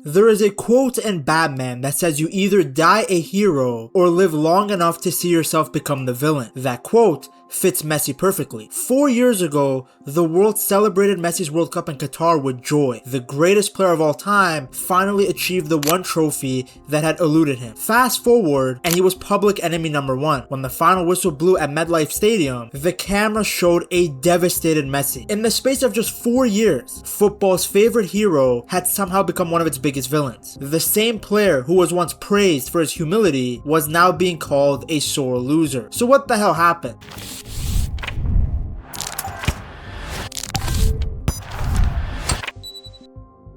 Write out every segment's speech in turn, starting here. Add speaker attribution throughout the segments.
Speaker 1: There is a quote in Batman that says you either die a hero or live long enough to see yourself become the villain. That quote fits Messi perfectly. 4 years ago, the world celebrated Messi's World Cup in Qatar with joy. The greatest player of all time finally achieved the one trophy that had eluded him. Fast forward, and he was public enemy number one. When the final whistle blew at MetLife Stadium, the camera showed a devastated Messi. In the space of just 4 years, football's favorite hero had somehow become one of its biggest villains. The same player who was once praised for his humility was now being called a sore loser. So what the hell happened?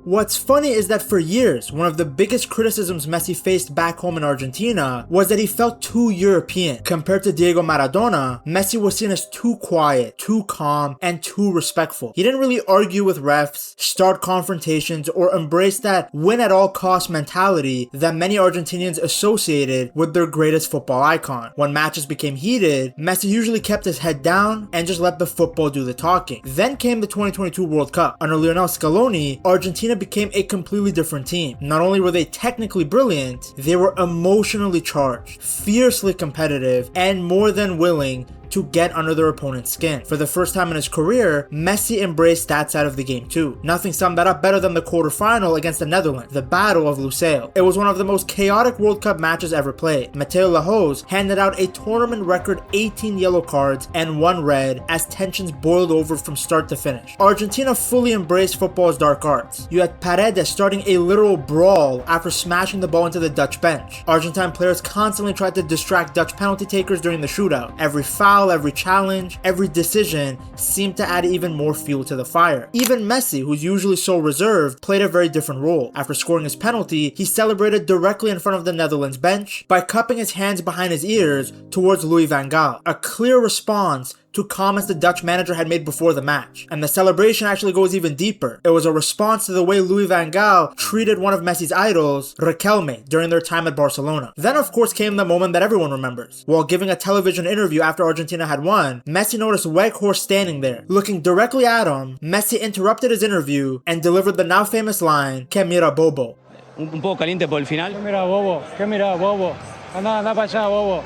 Speaker 1: What's funny is that for years, one of the biggest criticisms Messi faced back home in Argentina was that he felt too European. Compared to Diego Maradona, Messi was seen as too quiet, too calm, and too respectful. He didn't really argue with refs, start confrontations, or embrace that win-at-all-cost mentality that many Argentinians associated with their greatest football icon. When matches became heated, Messi usually kept his head down and just let the football do the talking. Then came the 2022 World Cup. Under Lionel Scaloni, Argentina became a completely different team. Not only were they technically brilliant, they were emotionally charged, fiercely competitive, and more than willing to get under their opponent's skin. For the first time in his career, Messi embraced that side of the game too. Nothing summed that up better than the quarterfinal against the Netherlands, the Battle of Lusail. It was one of the most chaotic World Cup matches ever played. Mateo Lahoz handed out a tournament record 18 yellow cards and 1 red as tensions boiled over from start to finish. Argentina fully embraced football's dark arts. You had Paredes starting a literal brawl after smashing the ball into the Dutch bench. Argentine players constantly tried to distract Dutch penalty takers during the shootout. Every foul, every challenge, every decision seemed to add even more fuel to the fire. Even Messi, who's usually so reserved, played a very different role. After scoring his penalty, he celebrated directly in front of the Netherlands bench by cupping his hands behind his ears towards Louis van Gaal, a clear response to comments the Dutch manager had made before the match. And the celebration actually goes even deeper. It was a response to the way Louis van Gaal treated one of Messi's idols, Riquelme, during their time at Barcelona. Then of course came the moment that everyone remembers. While giving a television interview after Argentina had won, Messi noticed Weghorst standing there. Looking directly at him, Messi interrupted his interview and delivered the now famous line, "Que mira bobo."
Speaker 2: Un poco caliente por el final.
Speaker 3: ¿Qué mira, bobo? ¿Qué mira, bobo? Anda para allá, bobo.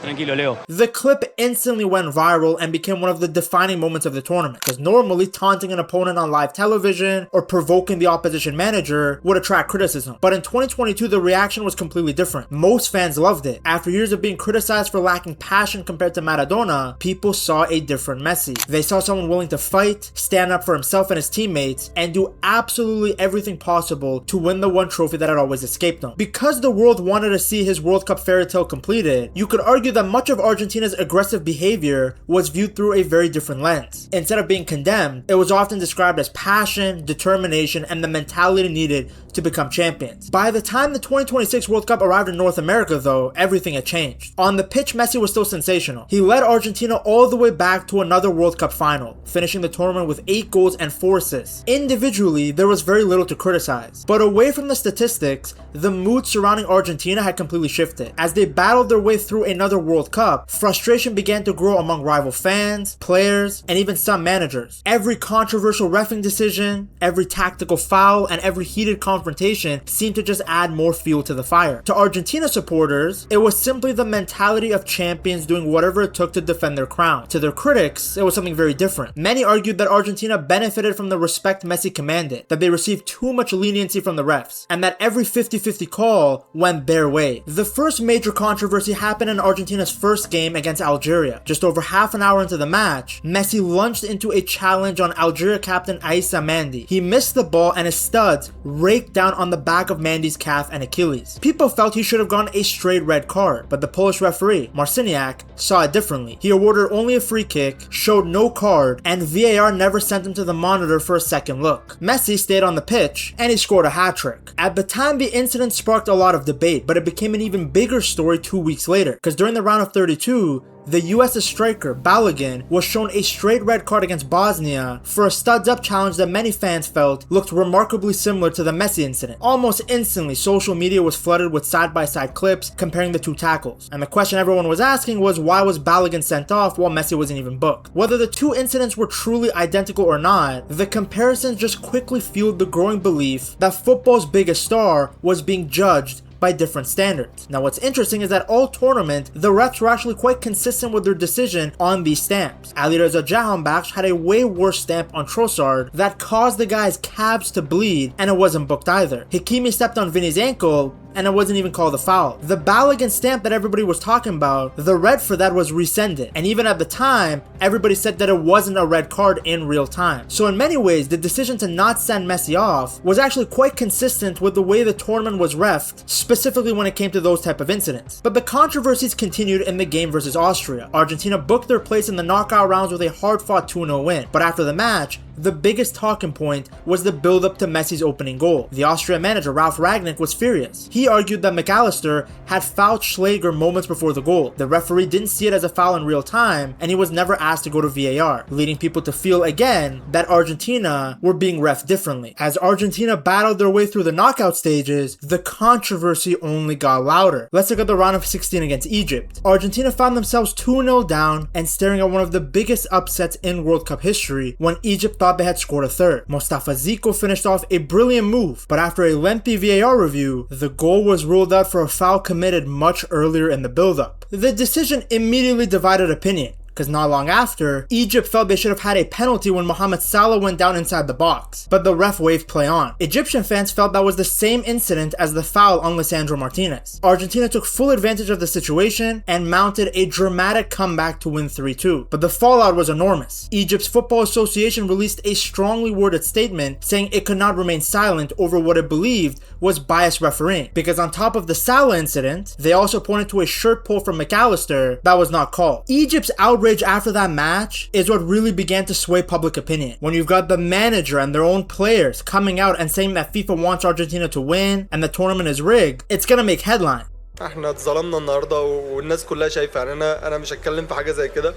Speaker 2: Tranquilo, Leo.
Speaker 1: The clip instantly went viral and became one of the defining moments of the tournament, because normally taunting an opponent on live television or provoking the opposition manager would attract criticism. But in 2022, the reaction was completely different. Most fans loved it. After years of being criticized for lacking passion compared to Maradona, people saw a different Messi. They saw someone willing to fight, stand up for himself and his teammates, and do absolutely everything possible to win the one trophy that had always escaped him. Because the world wanted to see his World Cup fairy tale completed, you could argue that much of Argentina's aggressive behavior was viewed through a very different lens. Instead of being condemned, it was often described as passion, determination, and the mentality needed to become champions. By the time the 2026 World Cup arrived in North America though, everything had changed. On the pitch, Messi was still sensational. He led Argentina all the way back to another World Cup final, finishing the tournament with 8 goals and 4 assists. Individually, there was very little to criticize. But away from the statistics, the mood surrounding Argentina had completely shifted. As they battled their way through another World Cup, frustration began to grow among rival fans, players, and even some managers. Every controversial reffing decision, every tactical foul, and every heated confrontation seemed to just add more fuel to the fire. To Argentina supporters, it was simply the mentality of champions doing whatever it took to defend their crown. To their critics, it was something very different. Many argued that Argentina benefited from the respect Messi commanded, that they received too much leniency from the refs, and that every 50-50 call went their way. The first major controversy happened in Argentina's first game against Algeria. Just over half an hour into the match, Messi lunged into a challenge on Algeria captain Aissa Mandi. He missed the ball and his studs raked down on the back of Mandi's calf and Achilles. People felt he should have gotten a straight red card, but the Polish referee, Marciniak, saw it differently. He awarded only a free kick, showed no card, and VAR never sent him to the monitor for a second look. Messi stayed on the pitch, and he scored a hat-trick. At the time, the incident sparked a lot of debate, but it became an even bigger story 2 weeks later, because during the round of 32, the US striker Balogun was shown a straight red card against Bosnia for a studs-up challenge that many fans felt looked remarkably similar to the Messi incident. Almost instantly, social media was flooded with side-by-side clips comparing the two tackles, and the question everyone was asking was, why was Balogun sent off while Messi wasn't even booked? Whether the two incidents were truly identical or not, the comparisons just quickly fueled the growing belief that football's biggest star was being judged by different standards. Now what's interesting is that all tournament, the refs were actually quite consistent with their decision on these stamps. Alireza Jahanbakhsh had a way worse stamp on Trossard that caused the guy's calves to bleed, and it wasn't booked either. Hakimi stepped on Vini's ankle, and it wasn't even called a foul. The Balogun stamp that everybody was talking about, the red for that was rescinded, and even at the time, everybody said that it wasn't a red card in real time. So in many ways, the decision to not send Messi off was actually quite consistent with the way the tournament was reffed, specifically when it came to those type of incidents. But the controversies continued in the game versus Austria. Argentina booked their place in the knockout rounds with a hard-fought 2-0 win, but after the match, the biggest talking point was the build-up to Messi's opening goal. The Austrian manager Ralf Rangnick was furious. He argued that McAllister had fouled Schläger moments before the goal. The referee didn't see it as a foul in real time, and he was never asked to go to VAR, leading people to feel again that Argentina were being reffed differently. As Argentina battled their way through the knockout stages, the controversy only got louder. Let's look at the round of 16 against Egypt. Argentina found themselves 2-0 down and staring at one of the biggest upsets in World Cup history when Egypt thought they had scored a third. Mostafa Zico finished off a brilliant move, but after a lengthy VAR review, the goal was ruled out for a foul committed much earlier in the build-up. The decision immediately divided opinion, because not long after, Egypt felt they should have had a penalty when Mohamed Salah went down inside the box, but the ref waved play on. Egyptian fans felt that was the same incident as the foul on Lisandro Martinez. Argentina took full advantage of the situation and mounted a dramatic comeback to win 3-2, but the fallout was enormous. Egypt's Football Association released a strongly worded statement saying it could not remain silent over what it believed was biased refereeing, because on top of the Salah incident, they also pointed to a shirt pull from McAllister that was not called. Egypt's outrage after that match is what really began to sway public opinion. When you've got the manager and their own players coming out and saying that FIFA wants Argentina to win and the tournament is rigged, it's gonna make headline.
Speaker 4: احنا اتظلمنا النهارده والناس كلها شايفه، يعني انا مش هتكلم في حاجه زي كده.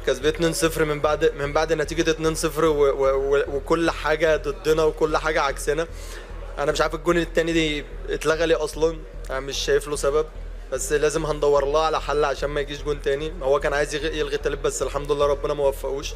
Speaker 4: كسبت 2-0 من بعد نتيجه 2-0 وكل حاجه ضدنا وكل حاجه عكسنا. انا مش عارف الجون الثاني دي اتلغى ليه اصلا، انا مش شايف له سبب، بس لازم هندور لها على حل عشان ما يجيش جون تاني. هو كان عايز يلغي التالت بس الحمد لله ربنا ما وفقوش.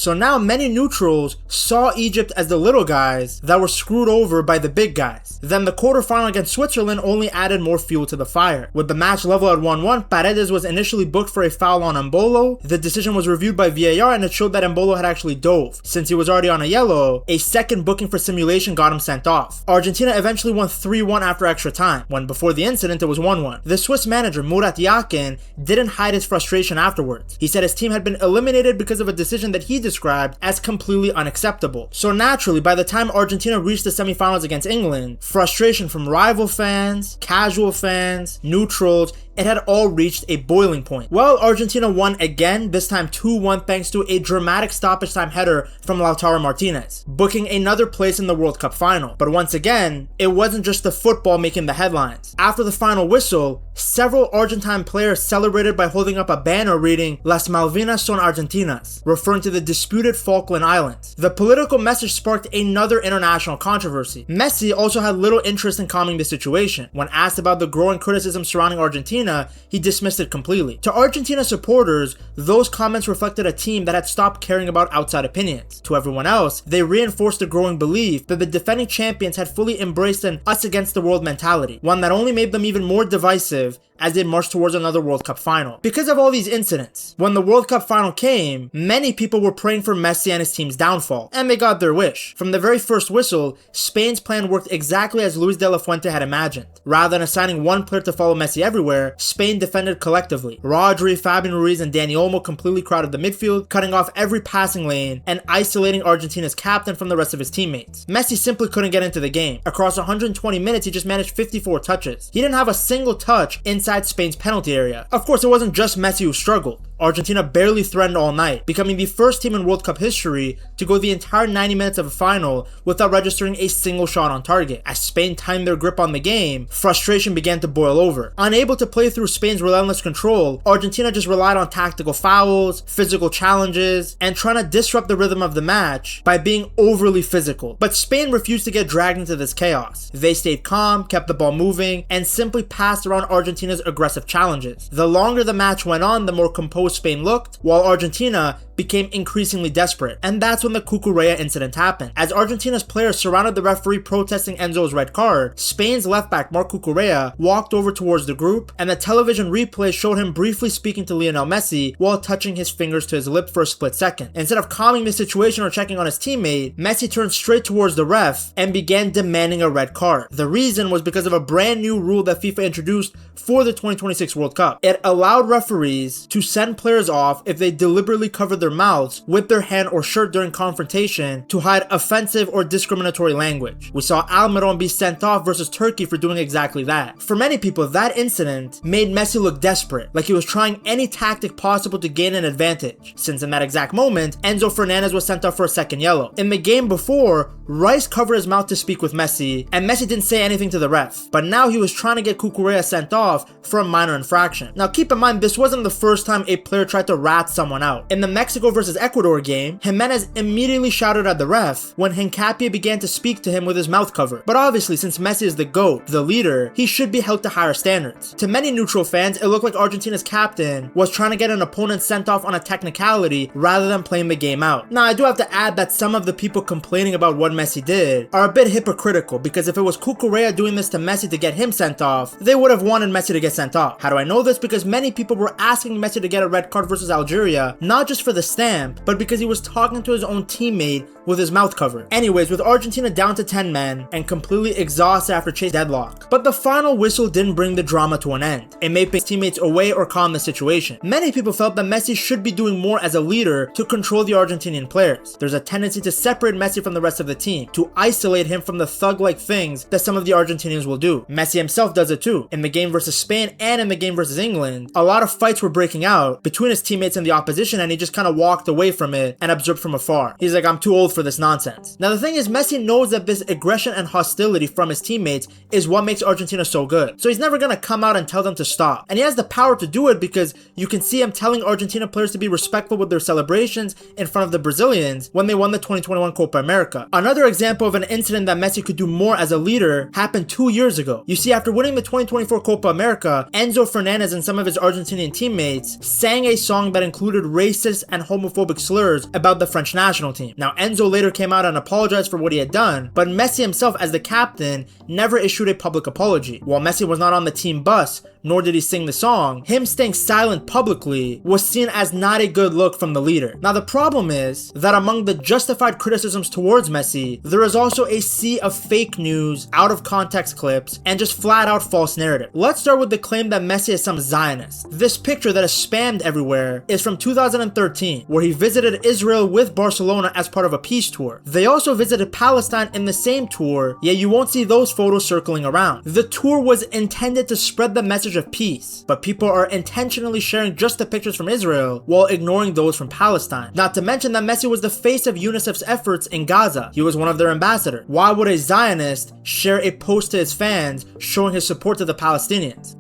Speaker 1: So now many neutrals saw Egypt as the little guys that were screwed over by the big guys. Then the quarterfinal against Switzerland only added more fuel to the fire. With the match level at 1-1, Paredes was initially booked for a foul on Embolo. The decision was reviewed by VAR and it showed that Embolo had actually dove. Since he was already on a yellow, a second booking for simulation got him sent off. Argentina eventually won 3-1 after extra time, when before the incident it was 1-1. The Swiss manager Murat Yakin didn't hide his frustration afterwards. He said his team had been eliminated because of a decision that he described as completely unacceptable. So naturally, by the time Argentina reached the semifinals against England, frustration from rival fans, casual fans, neutrals, it had all reached a boiling point. Well, Argentina won again, this time 2-1 thanks to a dramatic stoppage time header from Lautaro Martinez, booking another place in the World Cup final. But once again, it wasn't just the football making the headlines. After the final whistle, several Argentine players celebrated by holding up a banner reading "Las Malvinas son Argentinas," referring to the disputed Falkland Islands. The political message sparked another international controversy. Messi also had little interest in calming the situation. When asked about the growing criticism surrounding Argentina, he dismissed it completely. To Argentina supporters, those comments reflected a team that had stopped caring about outside opinions. To everyone else, they reinforced the growing belief that the defending champions had fully embraced an us against the world mentality, one that only made them even more divisive as they marched towards another World Cup final. Because of all these incidents, when the World Cup final came, many people were praying for Messi and his team's downfall, and they got their wish. From the very first whistle, Spain's plan worked exactly as Luis de la Fuente had imagined. Rather than assigning one player to follow Messi everywhere, Spain defended collectively. Rodri, Fabian Ruiz, and Dani Olmo completely crowded the midfield, cutting off every passing lane and isolating Argentina's captain from the rest of his teammates. Messi simply couldn't get into the game. Across 120 minutes, he just managed 54 touches. He didn't have a single touch inside Spain's penalty area. Of course, it wasn't just Messi who struggled. Argentina barely threatened all night, becoming the first team in World Cup history to go the entire 90 minutes of a final without registering a single shot on target. As Spain tightened their grip on the game, frustration began to boil over. Unable to play through Spain's relentless control, Argentina just relied on tactical fouls, physical challenges, and trying to disrupt the rhythm of the match by being overly physical. But Spain refused to get dragged into this chaos. They stayed calm, kept the ball moving, and simply passed around Argentina's aggressive challenges. The longer the match went on, the more composed Spain looked, while Argentina became increasingly desperate. And that's when the Cucurella incident happened. As Argentina's players surrounded the referee protesting Enzo's red card, Spain's left back Marc Cucurella walked over towards the group, and the television replay showed him briefly speaking to Lionel Messi while touching his fingers to his lip for a split second. Instead of calming the situation or checking on his teammate, Messi turned straight towards the ref and began demanding a red card. The reason was because of a brand new rule that FIFA introduced for the 2026 World Cup. It allowed referees to send players off if they deliberately covered their mouths with their hand or shirt during confrontation to hide offensive or discriminatory language. We saw Almiron be sent off versus Turkey for doing exactly that. For many people, that incident made Messi look desperate, like he was trying any tactic possible to gain an advantage, since in that exact moment, Enzo Fernandez was sent off for a second yellow. In the game before, Rice covered his mouth to speak with Messi, and Messi didn't say anything to the ref, but now he was trying to get Cucurella sent off for a minor infraction. Now keep in mind, this wasn't the first time a player tried to rat someone out. In the Mexico versus Ecuador game, Jimenez immediately shouted at the ref when Hincapié began to speak to him with his mouth covered. But obviously, since Messi is the GOAT, the leader, he should be held to higher standards. To many neutral fans, it looked like Argentina's captain was trying to get an opponent sent off on a technicality rather than playing the game out. Now, I do have to add that some of the people complaining about what Messi did are a bit hypocritical, because if it was Cucurella doing this to Messi to get him sent off, they would have wanted Messi to get sent off. How do I know this? Because many people were asking Messi to get a red card versus Algeria, not just for the stamp, but because he was talking to his own teammate with his mouth covered. Anyways, with Argentina down to 10 men and completely exhausted after chase deadlock. But the final whistle didn't bring the drama to an end. It may put teammates away or calm the situation. Many people felt that Messi should be doing more as a leader to control the Argentinian players. There's a tendency to separate Messi from the rest of the team, to isolate him from the thug-like things that some of the Argentinians will do. Messi himself does it too. In the game versus Spain and in the game versus England, a lot of fights were breaking out between his teammates and the opposition, and he just kind of walked away from it and observed from afar. He's like, I'm too old for this nonsense. Now the thing is, Messi knows that this aggression and hostility from his teammates is what makes Argentina so good. So he's never gonna come out and tell them to stop. And he has the power to do it, because you can see him telling Argentina players to be respectful with their celebrations in front of the Brazilians when they won the 2021 Copa America. Another example of an incident that Messi could do more as a leader happened 2 years ago. You see, after winning the 2024 Copa America, Enzo Fernandez and some of his Argentinian teammates sang a song that included racist and homophobic slurs about the French national team. Now, Enzo later came out and apologized for what he had done, but Messi himself, as the captain, never issued a public apology. While Messi was not on the team bus, nor did he sing the song, him staying silent publicly was seen as not a good look from the leader. Now the problem is that among the justified criticisms towards Messi, there is also a sea of fake news, out of context clips, and just flat out false narrative. Let's start with the claim that Messi is some Zionist. This picture that is spammed everywhere is from 2013, where he visited Israel with Barcelona as part of a peace tour. They also visited Palestine in the same tour, yet you won't see those photos circling around. The tour was intended to spread the message of peace, but people are intentionally sharing just the pictures from Israel while ignoring those from Palestine. Not to mention that Messi was the face of UNICEF's efforts in Gaza. He was one of their ambassadors. Why would a Zionist share a post to his fans showing his support to the Palestinians?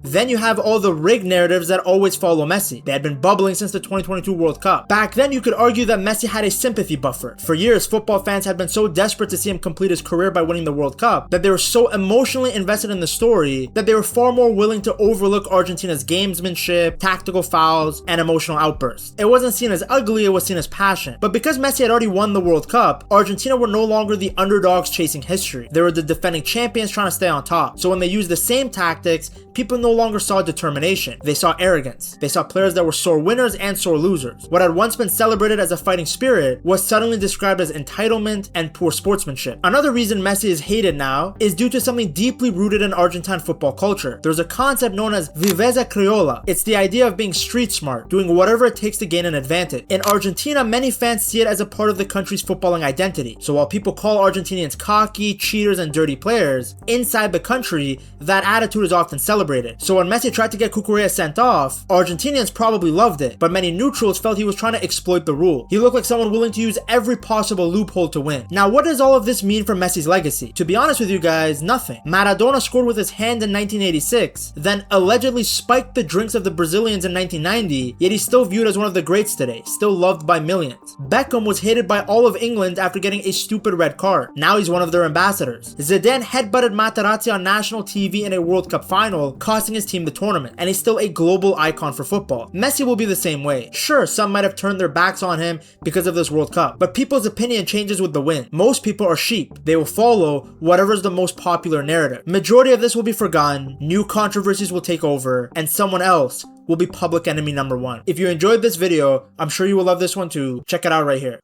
Speaker 1: Then you have all the rigged narratives that always follow Messi. They had been bubbling since the 2022 World Cup. Back then, you could argue that Messi had a sympathy buffer. For years, football fans had been so desperate to see him complete his career by winning the World Cup that they were so emotionally invested in the story that they were far more willing to overlook Argentina's gamesmanship, tactical fouls, and emotional outbursts. It wasn't seen as ugly, it was seen as passion. But because Messi had already won the World Cup, Argentina were no longer the underdogs chasing history. They were the defending champions trying to stay on top. So when they used the same tactics, people no no longer saw determination. They saw arrogance. They saw players that were sore winners and sore losers. What had once been celebrated as a fighting spirit was suddenly described as entitlement and poor sportsmanship. Another reason Messi is hated now is due to something deeply rooted in Argentine football culture. There's a concept known as viveza criolla. It's the idea of being street smart, doing whatever it takes to gain an advantage. In Argentina, many fans see it as a part of the country's footballing identity. So while people call Argentinians cocky, cheaters, and dirty players, inside the country, that attitude is often celebrated. So when Messi tried to get Cucurella sent off, Argentinians probably loved it, but many neutrals felt he was trying to exploit the rule. He looked like someone willing to use every possible loophole to win. Now, what does all of this mean for Messi's legacy? To be honest with you guys, nothing. Maradona scored with his hand in 1986, then allegedly spiked the drinks of the Brazilians in 1990, yet he's still viewed as one of the greats today, still loved by millions. Beckham was hated by all of England after getting a stupid red card. Now he's one of their ambassadors. Zidane headbutted Materazzi on national TV in a World Cup final, costing his team the tournament, and he's still a global icon for football. Messi will be the same way. Sure, some might have turned their backs on him because of this World Cup, but people's opinion changes with the win. Most people are sheep. They will follow whatever's the most popular narrative. Majority of this will be forgotten, new controversies will take over, and someone else will be public enemy number one. If you enjoyed this video, I'm sure you will love this one too. Check it out right here.